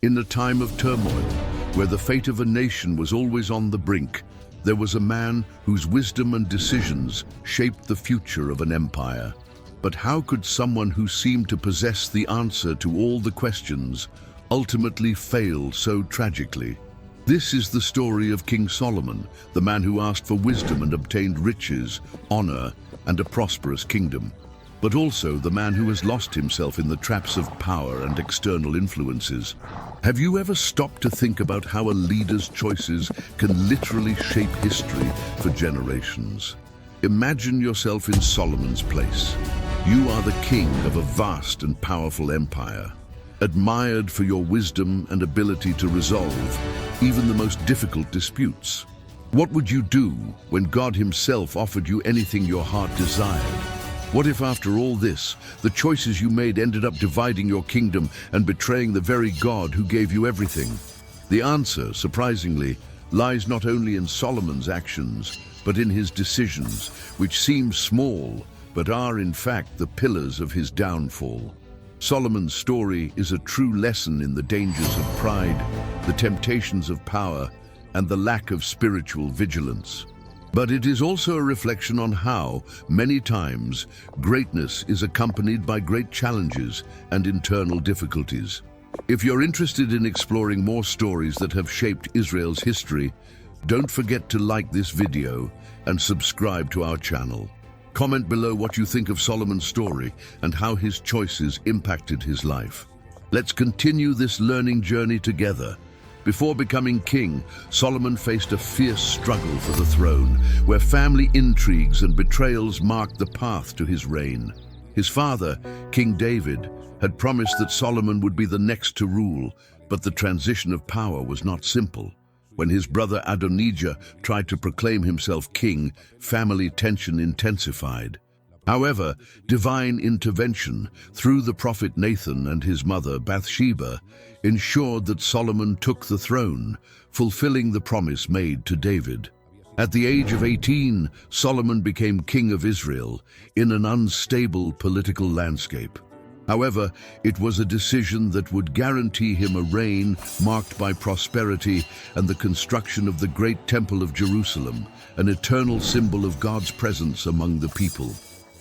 In a time of turmoil, where the fate of a nation was always on the brink, there was a man whose wisdom and decisions shaped the future of an empire. But how could someone who seemed to possess the answer to all the questions ultimately fail so tragically? This is the story of King Solomon, the man who asked for wisdom and obtained riches, honor, and a prosperous kingdom, but also the man who has lost himself in the traps of power and external influences. Have you ever stopped to think about how a leader's choices can literally shape history for generations? Imagine yourself in Solomon's place. You are the king of a vast and powerful empire, admired for your wisdom and ability to resolve even the most difficult disputes. What would you do when God himself offered you anything your heart desired? What if after all this, the choices you made ended up dividing your kingdom and betraying the very God who gave you everything? The answer, surprisingly, lies not only in Solomon's actions, but in his decisions, which seem small, but are in fact the pillars of his downfall. Solomon's story is a true lesson in the dangers of pride, the temptations of power, and the lack of spiritual vigilance. But it is also a reflection on how, many times, greatness is accompanied by great challenges and internal difficulties. If you're interested in exploring more stories that have shaped Israel's history, don't forget to like this video and subscribe to our channel. Comment below what you think of Solomon's story and how his choices impacted his life. Let's continue this learning journey together. Before becoming king, Solomon faced a fierce struggle for the throne, where family intrigues and betrayals marked the path to his reign. His father, King David, had promised that Solomon would be the next to rule, but the transition of power was not simple. When his brother Adonijah tried to proclaim himself king, family tension intensified. However, divine intervention through the prophet Nathan and his mother Bathsheba ensured that Solomon took the throne, fulfilling the promise made to David. At the age of 18, Solomon became king of Israel in an unstable political landscape. However, it was a decision that would guarantee him a reign marked by prosperity and the construction of the great Temple of Jerusalem, an eternal symbol of God's presence among the people.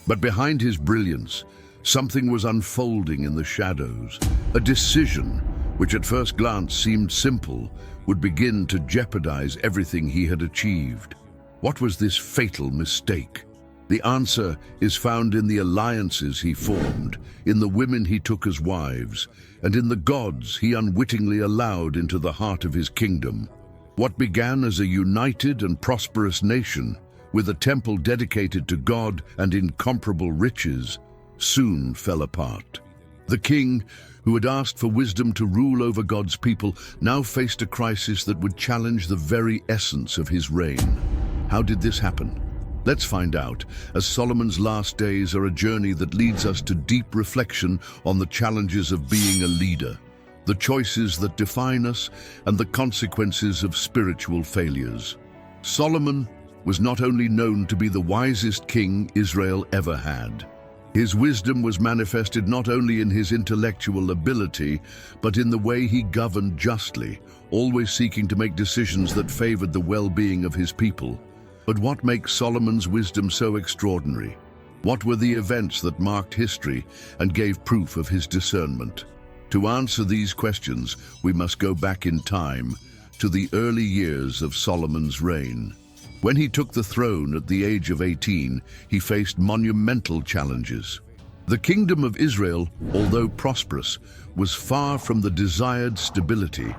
But behind his brilliance, something was unfolding in the shadows. A decision, which at first glance seemed simple, would begin to jeopardize everything he had achieved. What was this fatal mistake? The answer is found in the alliances he formed, in the women he took as wives, and in the gods he unwittingly allowed into the heart of his kingdom. What began as a united and prosperous nation, with a temple dedicated to God and incomparable riches, soon fell apart. The king, who had asked for wisdom to rule over God's people, now faced a crisis that would challenge the very essence of his reign. How did this happen? Let's find out, as Solomon's last days are a journey that leads us to deep reflection on the challenges of being a leader, the choices that define us, and the consequences of spiritual failures. Solomon was not only known to be the wisest king Israel ever had. His wisdom was manifested not only in his intellectual ability, but in the way he governed justly, always seeking to make decisions that favored the well-being of his people. But what makes Solomon's wisdom so extraordinary? What were the events that marked history and gave proof of his discernment? To answer these questions, we must go back in time to the early years of Solomon's reign. When he took the throne at the age of 18, he faced monumental challenges. The kingdom of Israel, although prosperous, was far from the desired stability.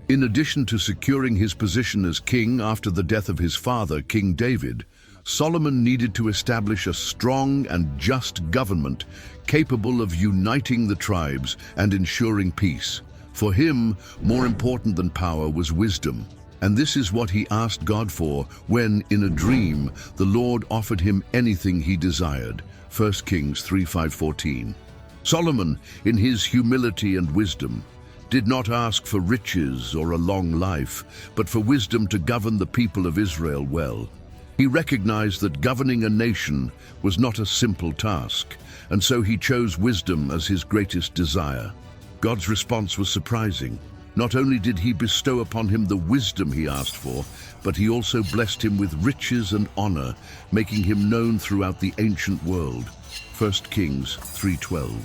In addition to securing his position as king after the death of his father, King David, Solomon needed to establish a strong and just government capable of uniting the tribes and ensuring peace. For him, more important than power was wisdom. And this is what he asked God for when, in a dream, the Lord offered him anything he desired. 1 Kings 3:5-14. Solomon, in his humility and wisdom, did not ask for riches or a long life, but for wisdom to govern the people of Israel well. He recognized that governing a nation was not a simple task, and so he chose wisdom as his greatest desire. God's response was surprising. Not only did he bestow upon him the wisdom he asked for, but he also blessed him with riches and honor, making him known throughout the ancient world. 1 Kings 3:12.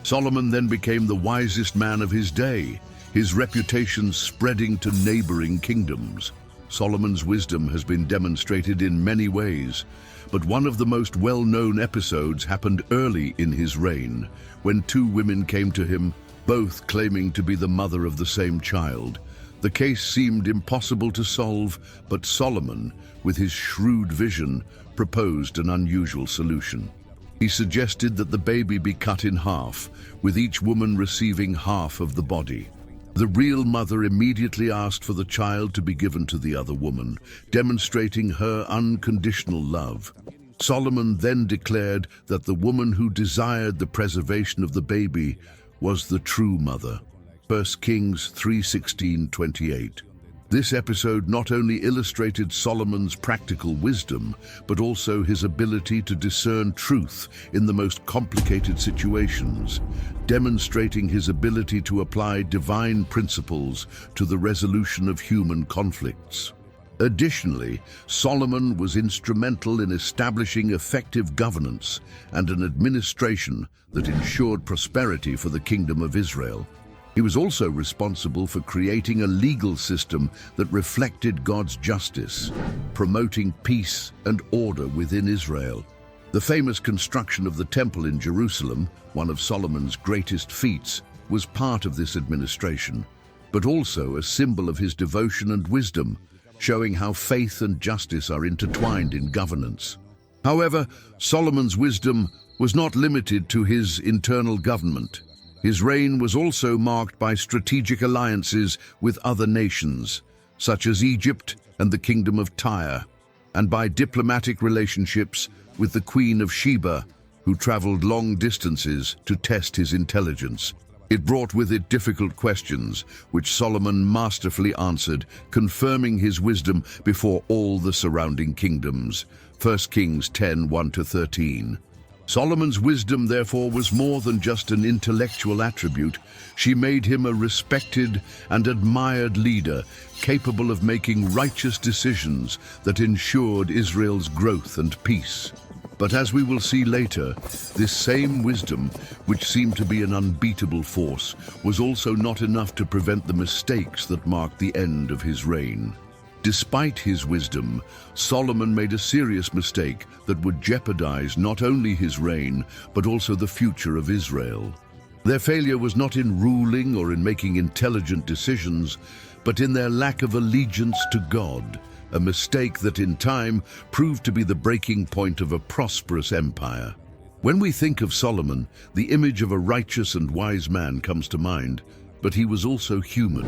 Solomon then became the wisest man of his day, his reputation spreading to neighboring kingdoms. Solomon's wisdom has been demonstrated in many ways, but one of the most well-known episodes happened early in his reign, when two women came to him, both claiming to be the mother of the same child. The case seemed impossible to solve, but Solomon, with his shrewd vision, proposed an unusual solution. He suggested that the baby be cut in half, with each woman receiving half of the body. The real mother immediately asked for the child to be given to the other woman, demonstrating her unconditional love. Solomon then declared that the woman who desired the preservation of the baby was the true mother. 1 Kings 3:16-28. This episode not only illustrated Solomon's practical wisdom, but also his ability to discern truth in the most complicated situations, demonstrating his ability to apply divine principles to the resolution of human conflicts. Additionally, Solomon was instrumental in establishing effective governance and an administration that ensured prosperity for the Kingdom of Israel. He was also responsible for creating a legal system that reflected God's justice, promoting peace and order within Israel. The famous construction of the Temple in Jerusalem, one of Solomon's greatest feats, was part of this administration, but also a symbol of his devotion and wisdom, showing how faith and justice are intertwined in governance. However, Solomon's wisdom was not limited to his internal government. His reign was also marked by strategic alliances with other nations, such as Egypt and the Kingdom of Tyre, and by diplomatic relationships with the Queen of Sheba, who traveled long distances to test his intelligence. It brought with it difficult questions, which Solomon masterfully answered, confirming his wisdom before all the surrounding kingdoms. 1 Kings 10:1-13. Solomon's wisdom, therefore, was more than just an intellectual attribute. She made him a respected and admired leader, capable of making righteous decisions that ensured Israel's growth and peace. But as we will see later, this same wisdom, which seemed to be an unbeatable force, was also not enough to prevent the mistakes that marked the end of his reign. Despite his wisdom, Solomon made a serious mistake that would jeopardize not only his reign, but also the future of Israel. Their failure was not in ruling or in making intelligent decisions, but in their lack of allegiance to God, a mistake that in time proved to be the breaking point of a prosperous empire. When we think of Solomon, the image of a righteous and wise man comes to mind, but he was also human.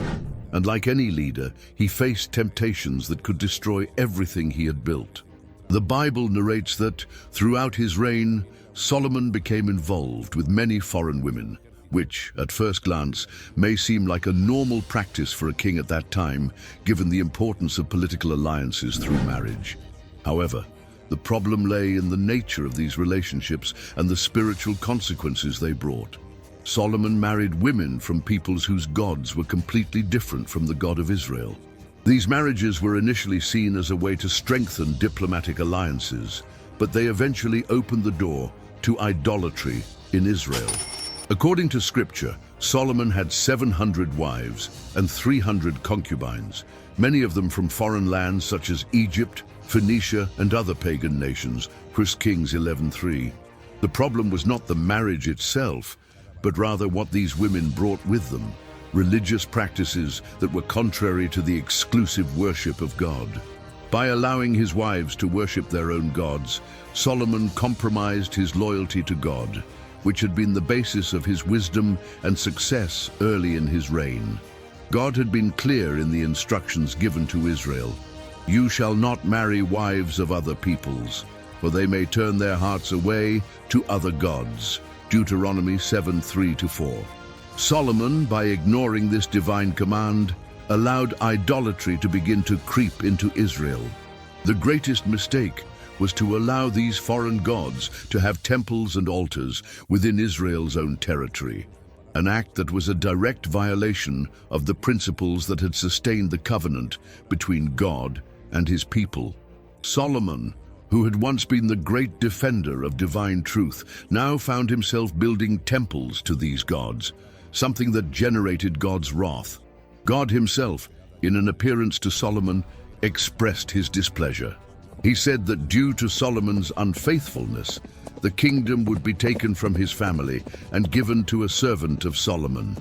And like any leader, he faced temptations that could destroy everything he had built. The Bible narrates that, throughout his reign, Solomon became involved with many foreign women, which, at first glance, may seem like a normal practice for a king at that time, given the importance of political alliances through marriage. However, the problem lay in the nature of these relationships and the spiritual consequences they brought. Solomon married women from peoples whose gods were completely different from the God of Israel. These marriages were initially seen as a way to strengthen diplomatic alliances, but they eventually opened the door to idolatry in Israel. According to Scripture, Solomon had 700 wives and 300 concubines, many of them from foreign lands such as Egypt, Phoenicia, and other pagan nations. 1 Kings 11:3. The problem was not the marriage itself, but rather what these women brought with them, religious practices that were contrary to the exclusive worship of God. By allowing his wives to worship their own gods, Solomon compromised his loyalty to God, which had been the basis of his wisdom and success early in his reign. God had been clear in the instructions given to Israel. "You shall not marry wives of other peoples, for they may turn their hearts away to other gods." Deuteronomy 7:3-4. Solomon, by ignoring this divine command, allowed idolatry to begin to creep into Israel. The greatest mistake was to allow these foreign gods to have temples and altars within Israel's own territory. an act that was a direct violation of the principles that had sustained the covenant between God and his people. Solomon, who had once been the great defender of divine truth, now found himself building temples to these gods, something that generated God's wrath. God himself, in an appearance to Solomon, expressed his displeasure. He said that due to Solomon's unfaithfulness, the kingdom would be taken from his family and given to a servant of Solomon,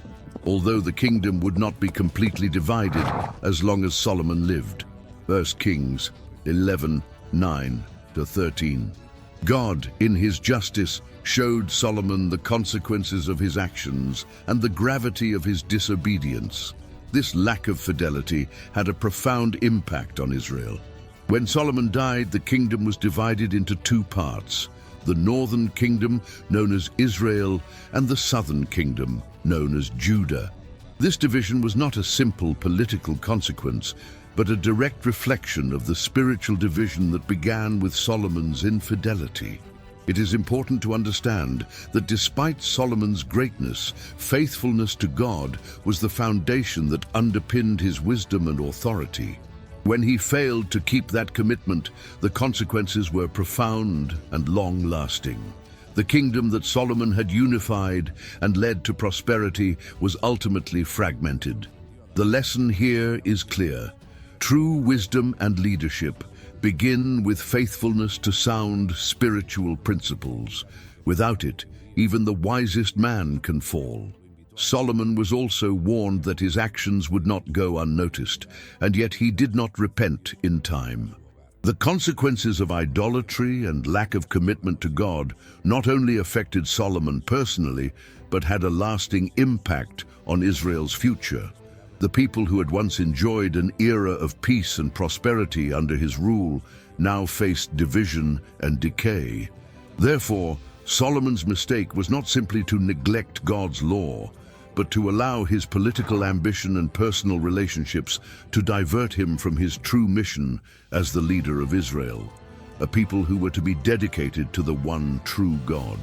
although the kingdom would not be completely divided as long as Solomon lived. 1 Kings 11:9-13. God, in his justice, showed Solomon the consequences of his actions and the gravity of his disobedience. This lack of fidelity had a profound impact on Israel. When Solomon died, the kingdom was divided into two parts: the northern kingdom, known as Israel, and the southern kingdom, known as Judah. This division was not a simple political consequence, but a direct reflection of the spiritual division that began with Solomon's infidelity. It is important to understand that despite Solomon's greatness, faithfulness to God was the foundation that underpinned his wisdom and authority. When he failed to keep that commitment, the consequences were profound and long-lasting. The kingdom that Solomon had unified and led to prosperity was ultimately fragmented. The lesson here is clear. True wisdom and leadership begin with faithfulness to sound spiritual principles. Without it, even the wisest man can fall. Solomon was also warned that his actions would not go unnoticed, and yet he did not repent in time. The consequences of idolatry and lack of commitment to God not only affected Solomon personally, but had a lasting impact on Israel's future. The people who had once enjoyed an era of peace and prosperity under his rule now faced division and decay. Therefore, Solomon's mistake was not simply to neglect God's law, but to allow his political ambition and personal relationships to divert him from his true mission as the leader of Israel, a people who were to be dedicated to the one true God.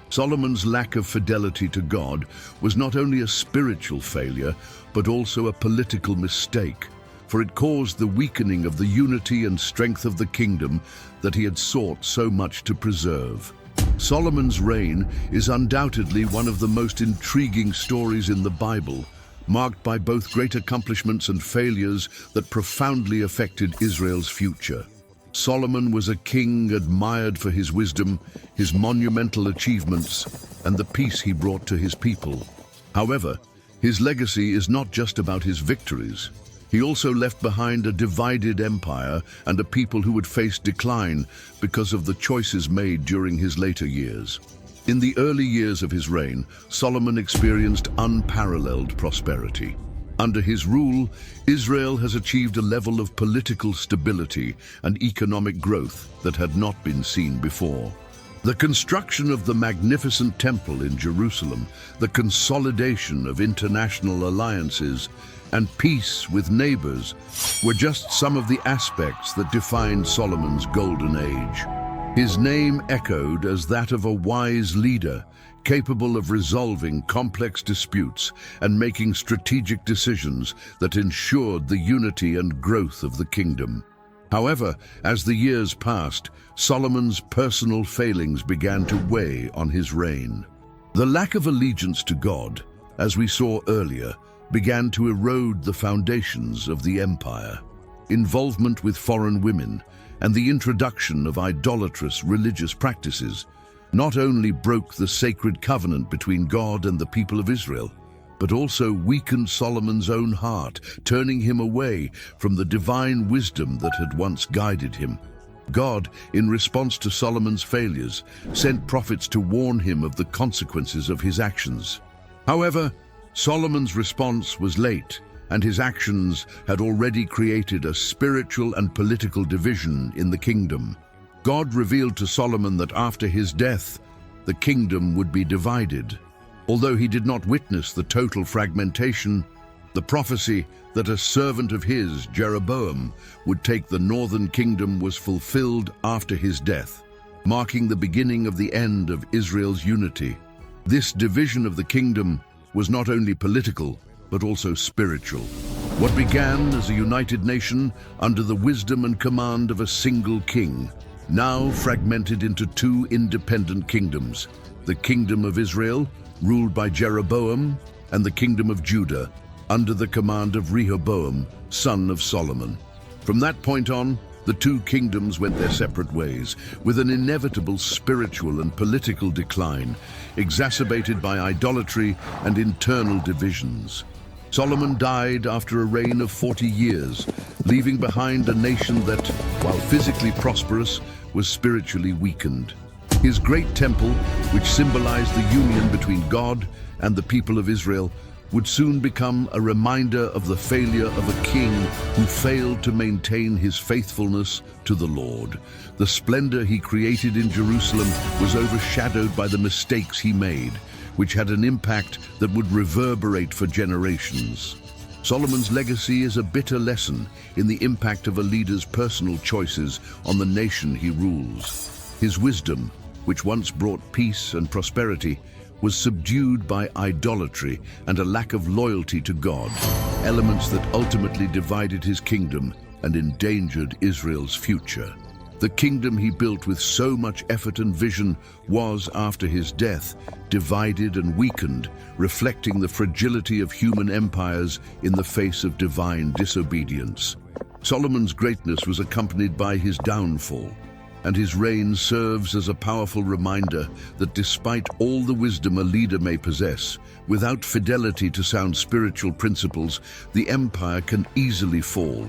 Solomon's lack of fidelity to God was not only a spiritual failure, but also a political mistake, for it caused the weakening of the unity and strength of the kingdom that he had sought so much to preserve. Solomon's reign is undoubtedly one of the most intriguing stories in the Bible, marked by both great accomplishments and failures that profoundly affected Israel's future. Solomon was a king admired for his wisdom, his monumental achievements, and the peace he brought to his people. However, his legacy is not just about his victories. He also left behind a divided empire and a people who would face decline because of the choices made during his later years. In the early years of his reign, Solomon experienced unparalleled prosperity. Under his rule, Israel has achieved a level of political stability and economic growth that had not been seen before. The construction of the magnificent temple in Jerusalem, the consolidation of international alliances, and peace with neighbors were just some of the aspects that defined Solomon's golden age. His name echoed as that of a wise leader, capable of resolving complex disputes and making strategic decisions that ensured the unity and growth of the kingdom. However, as the years passed, Solomon's personal failings began to weigh on his reign. The lack of allegiance to God, as we saw earlier, began to erode the foundations of the empire. Involvement with foreign women and the introduction of idolatrous religious practices not only broke the sacred covenant between God and the people of Israel, but also weakened Solomon's own heart, turning him away from the divine wisdom that had once guided him. God, in response to Solomon's failures, sent prophets to warn him of the consequences of his actions. However, Solomon's response was late, and his actions had already created a spiritual and political division in the kingdom. God revealed to Solomon that after his death, the kingdom would be divided. Although he did not witness the total fragmentation, the prophecy that a servant of his, Jeroboam, would take the northern kingdom was fulfilled after his death, marking the beginning of the end of Israel's unity. This division of the kingdom was not only political, but also spiritual. What began as a united nation under the wisdom and command of a single king, now fragmented into two independent kingdoms, the kingdom of Israel, ruled by Jeroboam, and the kingdom of Judah, under the command of Rehoboam, son of Solomon. From that point on, the two kingdoms went their separate ways, with an inevitable spiritual and political decline, exacerbated by idolatry and internal divisions. Solomon died after a reign of 40 years, leaving behind a nation that, while physically prosperous, was spiritually weakened. His great temple, which symbolized the union between God and the people of Israel, would soon become a reminder of the failure of a king who failed to maintain his faithfulness to the Lord. The splendor he created in Jerusalem was overshadowed by the mistakes he made, which had an impact that would reverberate for generations. Solomon's legacy is a bitter lesson in the impact of a leader's personal choices on the nation he rules. His wisdom, which once brought peace and prosperity, was subdued by idolatry and a lack of loyalty to God, elements that ultimately divided his kingdom and endangered Israel's future. The kingdom he built with so much effort and vision was, after his death, divided and weakened, reflecting the fragility of human empires in the face of divine disobedience. Solomon's greatness was accompanied by his downfall, and his reign serves as a powerful reminder that despite all the wisdom a leader may possess, without fidelity to sound spiritual principles, the empire can easily fall.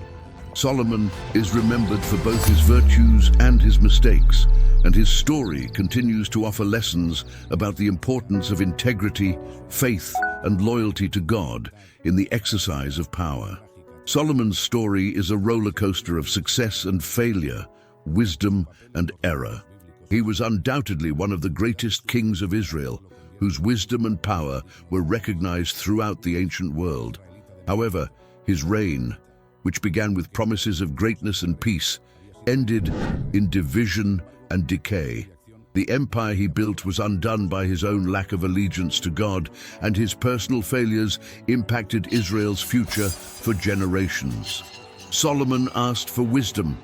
Solomon is remembered for both his virtues and his mistakes, and his story continues to offer lessons about the importance of integrity, faith, and loyalty to God in the exercise of power. Solomon's story is a roller coaster of success and failure, wisdom and error. He was undoubtedly one of the greatest kings of Israel, whose wisdom and power were recognized throughout the ancient world. However, his reign, which began with promises of greatness and peace, ended in division and decay. The empire he built was undone by his own lack of allegiance to God, and his personal failures impacted Israel's future for generations. Solomon asked for wisdom,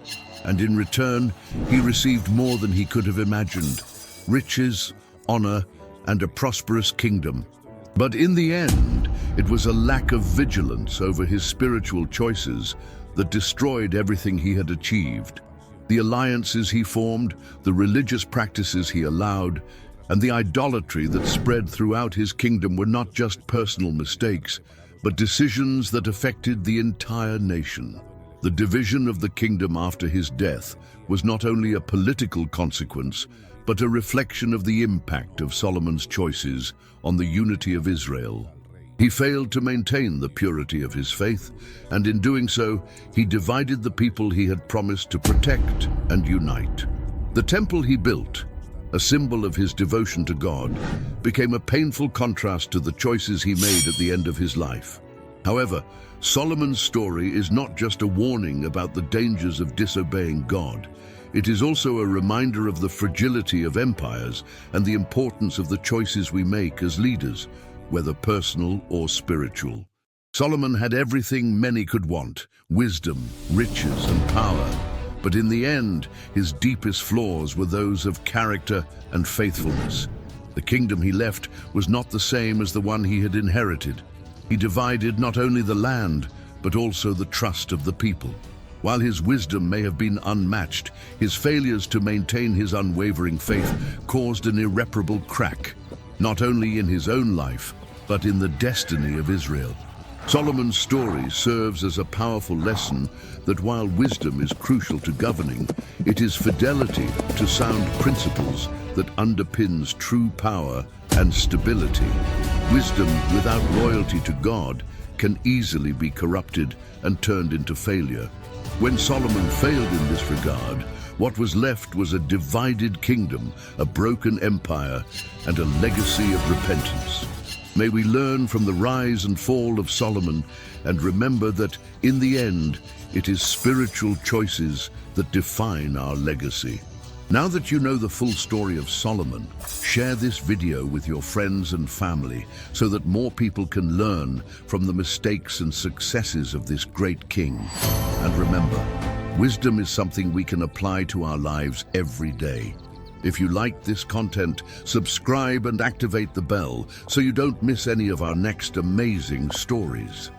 and in return, he received more than he could have imagined: riches, honor, and a prosperous kingdom. But in the end, it was a lack of vigilance over his spiritual choices that destroyed everything he had achieved. The alliances he formed, the religious practices he allowed, and the idolatry that spread throughout his kingdom were not just personal mistakes, but decisions that affected the entire nation. The division of the kingdom after his death was not only a political consequence, but a reflection of the impact of Solomon's choices on the unity of Israel. He failed to maintain the purity of his faith, and in doing so, he divided the people he had promised to protect and unite. The temple he built, a symbol of his devotion to God, became a painful contrast to the choices he made at the end of his life. However, Solomon's story is not just a warning about the dangers of disobeying God. It is also a reminder of the fragility of empires and the importance of the choices we make as leaders, whether personal or spiritual. Solomon had everything many could want: wisdom, riches, and power. But in the end, his deepest flaws were those of character and faithfulness. The kingdom he left was not the same as the one he had inherited. He divided not only the land, but also the trust of the people. While his wisdom may have been unmatched, his failures to maintain his unwavering faith caused an irreparable crack, not only in his own life, but in the destiny of Israel. Solomon's story serves as a powerful lesson that while wisdom is crucial to governing, it is fidelity to sound principles that underpins true power and stability. Wisdom without loyalty to God can easily be corrupted and turned into failure. When Solomon failed in this regard, what was left was a divided kingdom, a broken empire, and a legacy of repentance. May we learn from the rise and fall of Solomon and remember that, in the end, it is spiritual choices that define our legacy. Now that you know the full story of Solomon, share this video with your friends and family so that more people can learn from the mistakes and successes of this great king. And remember, wisdom is something we can apply to our lives every day. If you like this content, subscribe and activate the bell so you don't miss any of our next amazing stories.